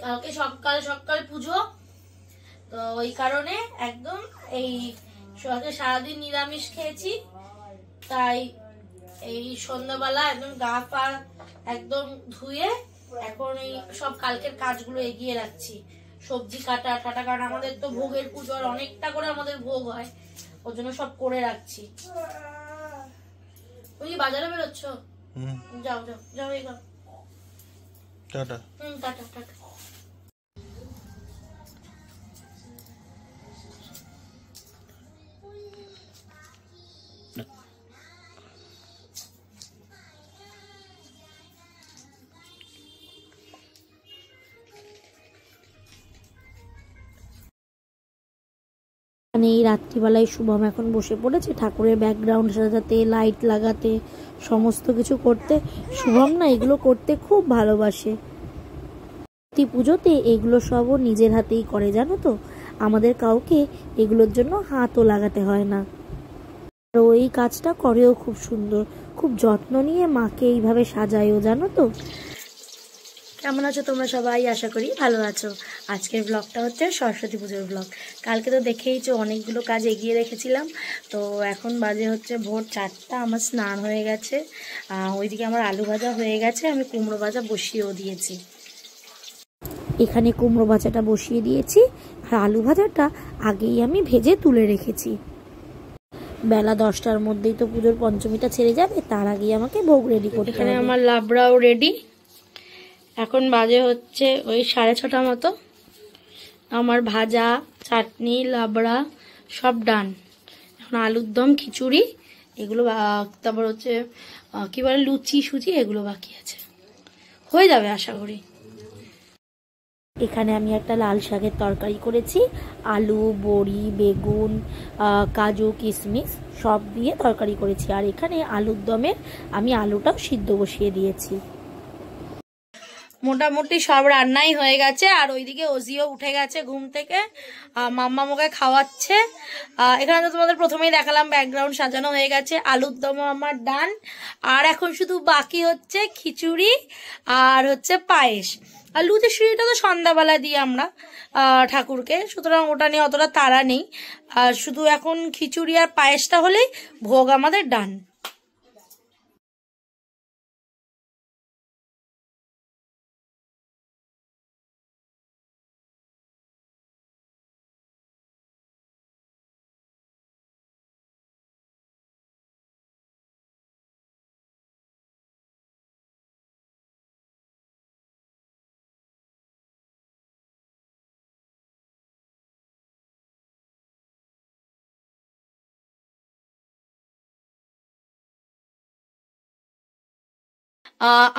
কালকে সকাল সকাল পুজো, তো ওই কারণে একদম এই সারাদিন নিরামিষ খেয়েছি, তাই এই সন্ধ্যাবেলা একদম গা পা একদম ধুয়ে এখন এই সব কালকের কাজগুলো এগিয়ে রাখছি। সবজি কাটা ঠাটা, কারণ আমাদের তো ভোগের পুজোর অনেকটা করে আমাদের ভোগ হয়, ওর জন্য সব করে রাখছি। তুমি বাজারে বেরোচ্ছ? যাও যাও যাও, এই যাও, টাটা। Tata tata. এই রাত্রিবেলায় শুভম এখন বসে পড়েছে ঠাকুরের ব্যাকগ্রাউন্ড সাজাতে, লাইট লাগাতে, সমস্ত কিছু করতে। শুভম না এগুলো করতে খুব ভালোবাসে। প্রতি পুজোতে এগুলো সবও নিজের হাতেই করে, জানো তো, আমাদের কাউকে এগুলোর জন্য হাতও লাগাতে হয় না। আর ওই কাজটা করেও খুব সুন্দর, খুব যত্ন নিয়ে মাকে এইভাবে সাজায়ও, জানো তো। কেমন আছো তোমরা সবাই? আশা করি ভালো আছো। আজকের ব্লগটা হচ্ছে সরস্বতী পুজোর ব্লগ। কালকে তো দেখেইছো অনেকগুলো কাজ এগিয়ে রেখেছিলাম, তো এখন বাজে হচ্ছে ভোর 4টা। আমার স্নান হয়ে গেছে, ওইদিকে আমার আলু ভাজা হয়ে গেছে, আমি কুমড়ো ভাজা বসিয়েও দিয়েছি। এখানে কুমড়ো ভাজাটা বসিয়ে দিয়েছি, আর আলু ভাজাটা আগেই আমি ভেজে তুলে রেখেছি। বেলা 10টার মধ্যেই তো পুজোর পঞ্চমীটা ছেড়ে যাবে, তার আগেই আমাকে ভোগ রেডি করতে হবে। এখানে আমার লাবড়াও রেডি। এখন বাজে হচ্ছে ওই 6:30 মতো। আমার ভাজা, চাটনি, লাবড়া সব ডান। এখন আলুর দম, খিচুড়ি এগুলো, তারপর হচ্ছে কি বলে লুচি সুজি, এগুলো বাকি আছে, হয়ে যাবে আশা করি। এখানে আমি একটা লাল শাকের তরকারি করেছি, আলু, বড়ি, বেগুন, কাজু, কিশমিশ সব দিয়ে তরকারি করেছি। আর এখানে আলুর দমের আমি আলুটাও সিদ্ধ বসিয়ে দিয়েছি। মোটামুটি সব রান্নাই হয়ে গেছে। আর ওইদিকে ওজিও উঠে গেছে ঘুম থেকে, মাম্মা মোকে খাওয়াচ্ছে। এখানে তো তোমাদের প্রথমেই দেখালাম ব্যাকগ্রাউন্ড সাজানো হয়ে গেছে। আলুর দমও আমার ডান। আর এখন শুধু বাকি হচ্ছে খিচুড়ি আর হচ্ছে পায়েস। আর লুচি সুজিটা তো সন্ধ্যাবেলা দিই আমরা ঠাকুরকে, সুতরাং ওটা নিয়ে অতটা তাড়া নেই। আর শুধু এখন খিচুড়ি আর পায়েসটা হলেই ভোগ আমাদের ডান।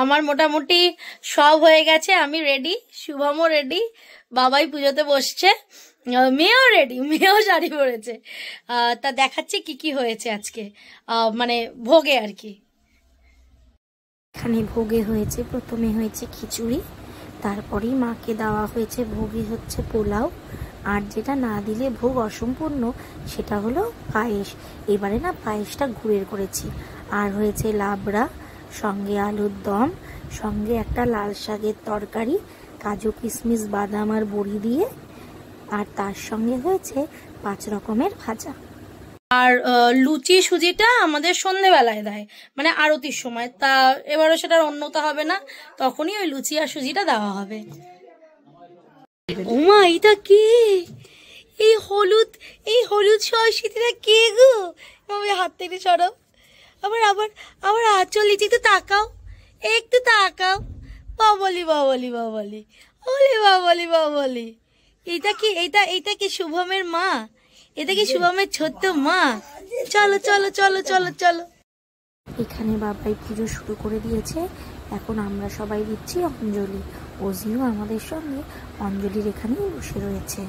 আমার মোটামুটি সব হয়ে গেছে, আমি রেডি, শুভমও রেডি, বাবাই পুজোতে বসছে, মেয়েও রেডি, মেয়েও শাড়ি পরেছে। তা দেখাচ্ছি কি কি হয়েছে আজকে, মানে ভোগে আর কি। এখানে ভোগে হয়েছে, প্রথমে হয়েছে খিচুড়ি, তারপরেই মাকে দেওয়া হয়েছে ভোগে হচ্ছে পোলাও, আর যেটা না দিলে ভোগ অসম্পূর্ণ সেটা হলো পায়েস। এবারে না পায়েসটা গুড়ের করেছি। আর হয়েছে লাবড়া, সঙ্গে আলুর দম, সঙ্গে একটা লাল শাকের তরকারি, কাজু কিশমিশ বাদাম আর বড়ি দিয়ে, আর তার সঙ্গে হয়েছে 5 রকমের ভাজা। আর লুচি সুজিটা আমাদের সন্ধেবেলায় দেয়, মানে আরতির সময়। তা এবারও সেটার অন্যতা হবে না, তখনই ওই লুচি আর সুজিটা দেওয়া হবে। ওমা, এটা কি? এই হলুদ সরস্বতীটা কে গো? আমি হাত থেকে সরাও। আবার আবার আবার আঁচল লিচি, তো তাকাও, একটু তাকাও। বাবলি বাবলি বাবলি ওলে বাবলি বাবলি। এইটা কি শুভমের মা? এটা কি শুভমের ছোট্ট মা? চলো চলো চলো চলো চলো। এখানে বাবাই পুজো শুরু করে দিয়েছে, এখন আমরা সবাই দিচ্ছি অঞ্জলি। ওজিও আমাদের সঙ্গে অঞ্জলির এখানেই বসে রয়েছে।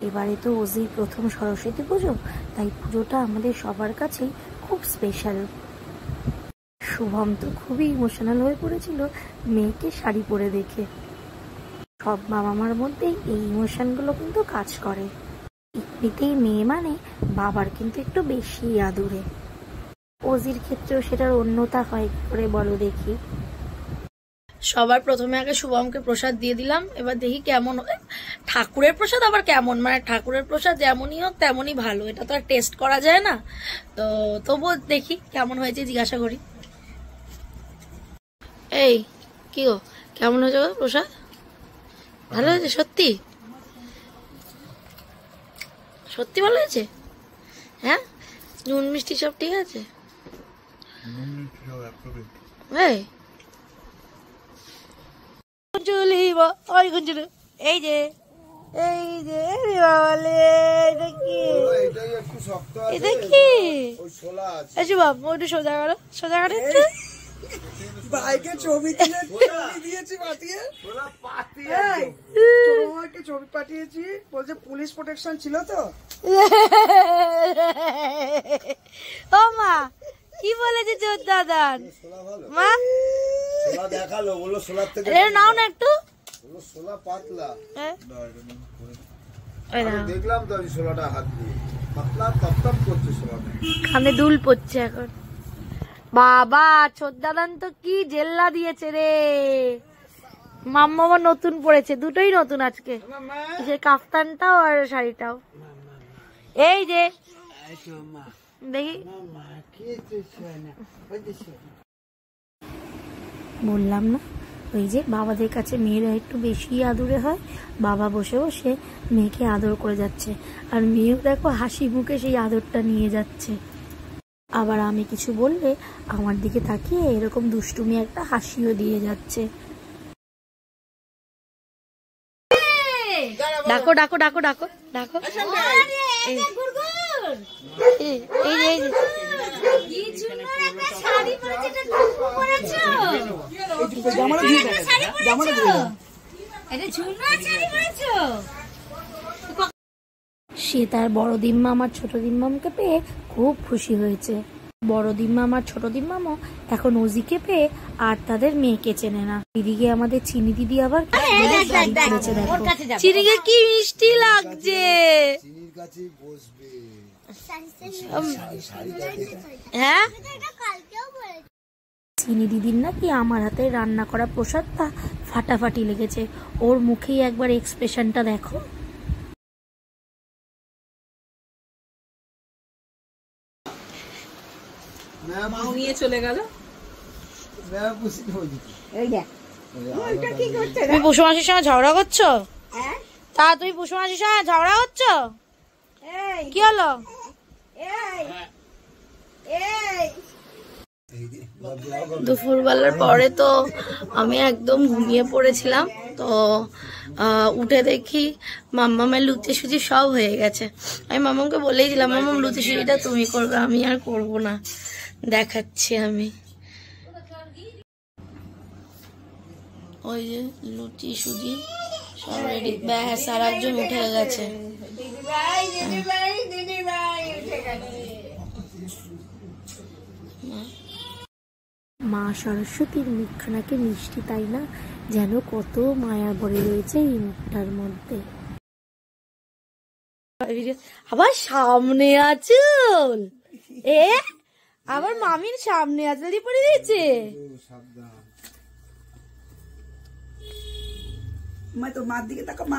এবারে তো ওজির প্রথম সরস্বতী পুজো, তাই পুজোটা আমাদের সবার কাছেই খুব স্পেশাল। শুভম তো খুবই ইমোশনাল হয়ে পড়েছিল মেয়েকে শাড়ি পরে দেখে। সব বাবা মার মধ্যেই এই ইমোশনগুলো কিন্তু কাজ করে। এমনিতেই মেয়ে মানে বাবার কিন্তু একটু বেশি আদুরে। ওজির ক্ষেত্রেও সেটার অন্যতা হয় করে বলো দেখি। সবার প্রথমে আগে শুভমকে প্রসাদ দিয়ে দিলাম, এবার দেখি কেমন হয়। ঠাকুরের প্রসাদ আবার কেমন, মানে ঠাকুরের প্রসাদ যেমনই হোক তেমনই ভালো, এটা তো আর টেস্ট করা যায় না, তো তবুও দেখি কেমন হয়েছে জিজ্ঞাসা করি। এই কি গো, কেমন হয়েছে গো প্রসাদ? ভালো হয়েছে সত্যি? সত্যি ভালো হয়েছে? হ্যাঁ, নুন মিষ্টি সব ঠিক আছে? এই যে এটা কি শুভম, ওইটা সোজা করো, সোজা করে ভাইকে ছবি দিয়েছি পাঠিয়ে, ছবি পাঠিয়েছি, বলছে পুলিশ প্রোটেকশন ছিল তো। ও মা কি বলেছে চোর দাদান মা? দেখালো, বললো সোলার থেকে নাও না একটু, সোলা পাতলা। দেখলাম তো আমি সোলাটা হাত দিয়ে পাতলা তপ করছে, সোলাটা কানে দুল পড়ছে এখন। বাবা চোর দাদান তো কি জেল্লা দিয়েছে রে। মাম্মা আবার নতুন পড়েছে, দুটোই নতুন আজকে, সে কাফতানটাও আর শাড়িটাও। এই যে দেখি, বললাম না ওই যে বাবাদের কাছে মেয়েরা একটু বেশি আদুরে হয়, বাবা বসে বসে মেয়েকে আদর করে যাচ্ছে, আর মেয়েও দেখো হাসি মুখে সেই আদরটা নিয়ে যাচ্ছে। আবার আমি কিছু বললে আমার দিকে তাকিয়ে এরকম দুষ্টুমি একটা হাসিও দিয়ে যাচ্ছে। ডাকো ডাকো ডাকো ডাকো ডাকো, সে তার বড় দিম্মা আমার ছোট দিম্মামকে পেয়ে খুব খুশি হয়েছে। বড় দিম্মা আমার ছোট দিম্মামও এখন ওজিকে পেয়ে আর তাদের মেয়েকে চেনে না। দিদিকে আমাদের চিনি দিদি আবার চিনিকে কি মিষ্টি লাগছে। হ্যাঁ, চিনি দিদির নাকি আমার হাতে রান্না করা প্রসাদটা ফাটাফাটি লেগেছে। ওর মুখেই একবার এক্সপ্রেশনটা দেখো। নিয়ে চলে গেল। তুমি পশু মাসির সঙ্গে ঝগড়া করছো? তা তুমি পশু মাসির সঙ্গে ঝগড়া করছো? কি হলো? দুপুরবেলার পরে তো আমি একদম ঘুমিয়ে পড়েছিলাম, তো উঠে দেখি মাম্মামের লুচি সুচি সব হয়ে গেছে। আমি মাম্মামকে বলেইছিলাম, মাম্মাম লুচি সুচিটা তুমি করবে, আমি আর করব না। দেখাচ্ছি আমি, ওই যে লুচি সুজি সব রেডি, ব্যাস আর একজন উঠে গেছে। মা সরস্বতীর মুখখানাকে মিষ্টি, তাই না? যেন কত মায়া ভরে রয়েছে এই মুখটার মধ্যে। আবার সামনে আচল, আবার মামির সামনে আচলই পড়ে দিয়েছে। তোর মার দিকে তাকা, মা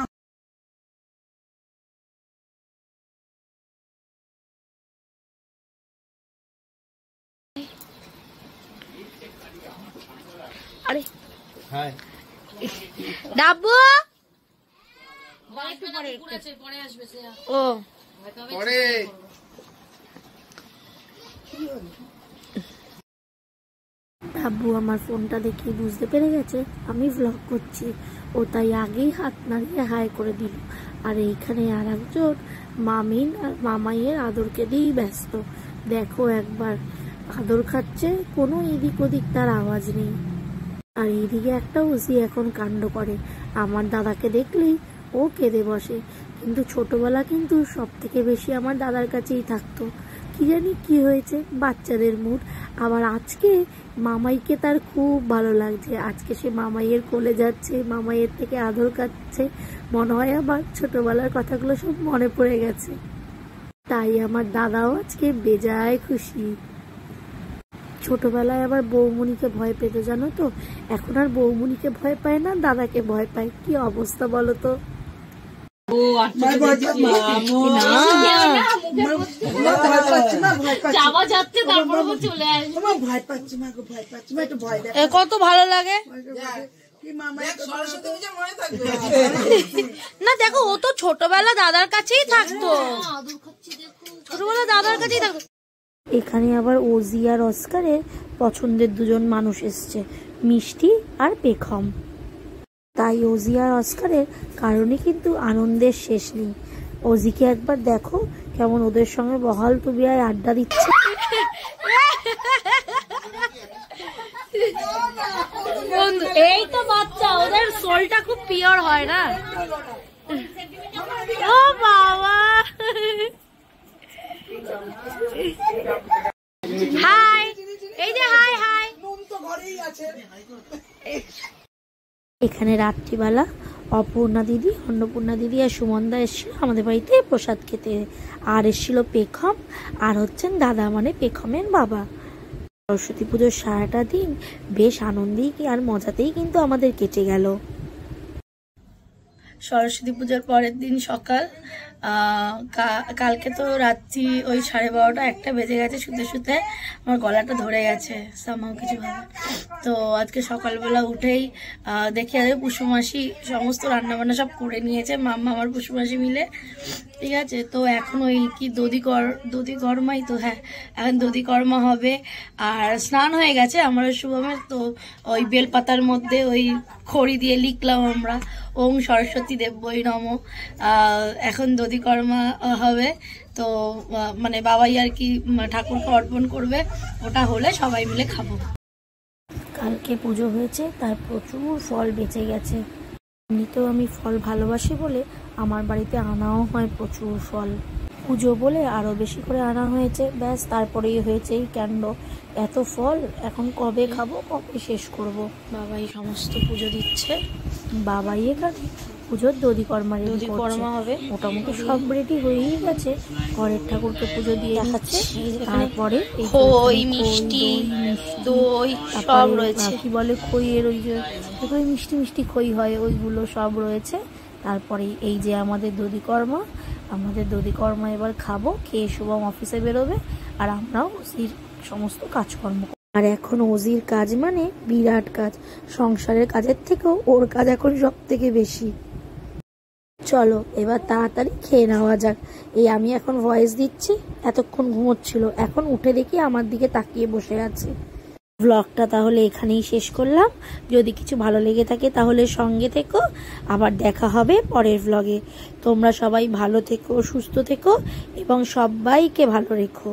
আরে ডাব্বু ও পরে ডাব্বু আমার ফোনটা দেখে বুঝতে পেরে গেছে আমি ভ্লগ করছি, ও তাই আগেই হাত নাড়িয়ে হাই করে দিল। আর এইখানে আর একজন মামিন আর মামাইয়ের আদরকে দিয়েই ব্যস্ত। দেখো একবার আদর খাচ্ছে, কোনো এদিক ওদিক তার আওয়াজ নেই। আর এইদিকে একটা ওসি এখন কাণ্ড করে, আমার দাদাকে দেখলেই ও কেঁদে বসে। কিন্তু ছোটবেলা কিন্তু সব থেকে বেশি আমার দাদার কাছেই থাকতো। কি জানি কি হয়েছে, বাচ্চাদের মুড। আবার আজকে মামাইকে তার খুব ভালো লাগছে, আজকে সে মামাইয়ের কোলে যাচ্ছে, মামাইয়ের থেকে আদর খাচ্ছে। মনে হয় আবার ছোটবেলার কথাগুলো সব মনে পড়ে গেছে। তাই আমার দাদাও আজকে বেজায় খুশি। ছোটবেলায় আবার বৌমনিকে ভয় পেত জানো তো, এখন আর বৌমনিকে ভয় পায় না, দাদাকে ভয় পায়। কি অবস্থা বলো তো। কত ভালো লাগে না, দেখো ও তো ছোটবেলা দাদার কাছেই থাকতো, ছোটবেলা দাদার কাছেই থাকতো। এখানে আবার ওজি আর অস্কারের পছন্দের দুজন মানুষ এসছে, মিষ্টি আর পেখম। তাই ওজি আর অস্কারের কারণে কিন্তু আনন্দের শেষ নেই। ওজিকে একবার দেখো কেমন ওদের সঙ্গে বহাল তবিয়ায় আড্ডা দিচ্ছে। এই তো বাচ্চা, ওদের সোলটা খুব পিওর হয় না। ও বাবা, হাই, এই যে হাই হাই। এখানে রাত্রিবেলা অপর্ণা দিদি, অন্নপূর্ণা দিদি আর সুমনদা এসেছিল আমাদের বাড়িতে প্রসাদ খেতে। আর এসেছিল পেখম, আর হচ্ছেন দাদা মানে পেখমের বাবা। সরস্বতী পুজোর সারাটা দিন বেশ আনন্দেই আর মজাতেই কিন্তু আমাদের কেটে গেল। সরস্বতী পুজোর পরের দিন সকাল, কালকে তো রাত্রি ওই 12:30 একটা বেজে গেছে, শুতে শুতে আমার গলাটা ধরে গেছে সামাও কিছু ভাবে। তো আজকে সকালবেলা উঠেই দেখি আগে পুষুমাসি সমস্ত রান্নাবান্না সব করে নিয়েছে, মাম্মা আমার পুষুমাসি মিলে, ঠিক আছে। তো এখন ওই কি দধি কর্মাই তো, হ্যাঁ এখন দধি কর্মা হবে। আর স্নান হয়ে গেছে আমার শুভমের, তো ওই বেলপাতার মধ্যে ওই খড়ি দিয়ে লিখলাম আমরা ওম সরস্বতী দেবৈ নমঃ। এখন দধি কর্মা হবে, তো মানে বাবাই আর কি ঠাকুরকে অর্পণ করবে, ওটা হলে সবাই মিলে খাবো। কালকে পুজো হয়েছে, তার প্রচুর ফল বেঁচে গেছে। এমনিতেও আমি ফল ভালোবাসি বলে আমার বাড়িতে আনাও হয় প্রচুর ফল। পুজো বলে আরো বেশি করে আনা হয়েছে, ব্যাস তারপরেই হয়েছে এই কাণ্ড। এত ফল এখন কবে খাবো, কবে শেষ করব। বাবাই সমস্ত পুজো দিচ্ছে, বাবাই এখানে পুজোর দধি কর্মা হবে। মোটামুটি সব রেডি হয়েই গেছে, ঘরের ঠাকুরকে পুজো দিয়ে দেখাচ্ছে। তারপরে খই, মিষ্টি, দই সব রয়েছে, কি বলে খইয়ের ওই যে মিষ্টি মিষ্টি খই হয়, ওইগুলো সব রয়েছে। তারপরে এই যে আমাদের দধি কর্মা, আমাদের দধি কর্মা এবার খাবো, খেয়ে শুভম অফিসে বেরোবে, আর আমরাও ওজির সমস্ত কাজকর্ম। আর এখন ওজির কাজ মানে বিরাট কাজ, সংসারের কাজের থেকেও ওর কাজ এখন সব থেকে বেশি। চলো এবার তাড়াতাড়ি খেয়ে নেওয়া যাক। এই আমি এখন ভয়েস দিচ্ছি, এতক্ষণ ঘুমোচ্ছিল, এখন উঠে দেখি আমার দিকে তাকিয়ে বসে আছে। ব্লগটা তাহলে এখানেই শেষ করলাম। যদি কিছু ভালো লেগে থাকে তাহলে সঙ্গে থেকো, আবার দেখা হবে পরের ব্লগে। তোমরা সবাই ভালো থেকো, সুস্থ থেকো এবং সবাইকে ভালো রেখো।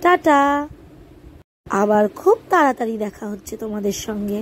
টাটা, আবার খুব তাড়াতাড়ি দেখা হচ্ছে তোমাদের সঙ্গে।